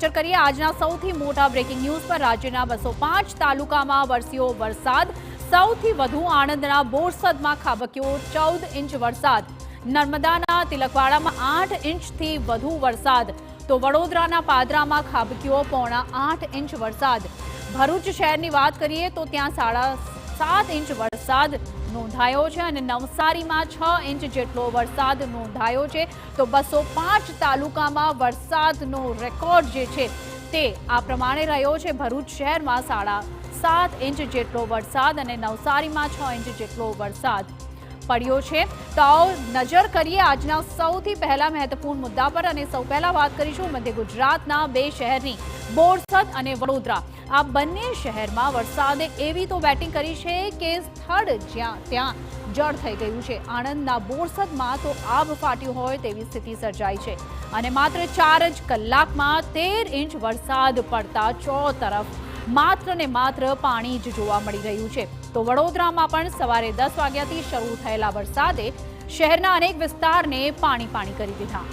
નજર કરીએ આજના સૌથી મોટા બ્રેકિંગ ન્યૂઝ પર। રાજ્યના 205 તાલુકામાં વરસ્યો વરસાદ। સૌથી વધુ આણંદના બોરસદમાં ખાબક્યો 14 ઇંચ વરસાદ। નર્મદાના તિલકવાડામાં 8 ઇંચથી વધુ વરસાદ તો વડોદરાના પાદરામાં ખાબક્યો 8.25 ઇંચ વરસાદ। ભરૂચ શહેરની વાત કરીએ તો ત્યાં 7.5 ઇંચ વરસાદ નોંધાયો છે અને નવસારીમાં 6 ઇંચ જેટલો વરસાદ નોંધાયો છે। તો 205 તાલુકામાં વરસાદનો રેકોર્ડ જે છે તે આ પ્રમાણે રહ્યો છે। ભરૂચ શહેરમાં 7.5 ઇંચ જેટલો વરસાદ અને નવસારીમાં 6 ઇંચ જેટલો વરસાદ પડ્યો છે। તો નજર કરીએ આજના સૌથી પહેલા મહત્વપૂર્ણ મુદ્દા પર અને સૌ પહેલા વાત કરીશું મધ્ય ગુજરાતના બે શહેરની બોરસદ અને વડોદરા। આ બંને શહેરમાં વરસાદે એવી તો બેટિંગ કરી છે કે સ્થળ જ્યાં ત્યાં જળ થઈ ગયું છે। આણંદના બોરસદમાં તો આબ ફાટ્યું હોય તેવી સ્થિતિ સર્જાઈ છે અને માત્ર 4 જ કલાકમાં 13 ઇંચ વરસાદ પડતા ચોતરફ માત્ર ને માત્ર પાણી જ જોવા મળી રહ્યું છે। તો વડોદરામાં પણ સવારે 10 વાગ્યાથી શરૂ થયેલા વરસાદે શહેરના અનેક વિસ્તારને પાણી કરી દીધા।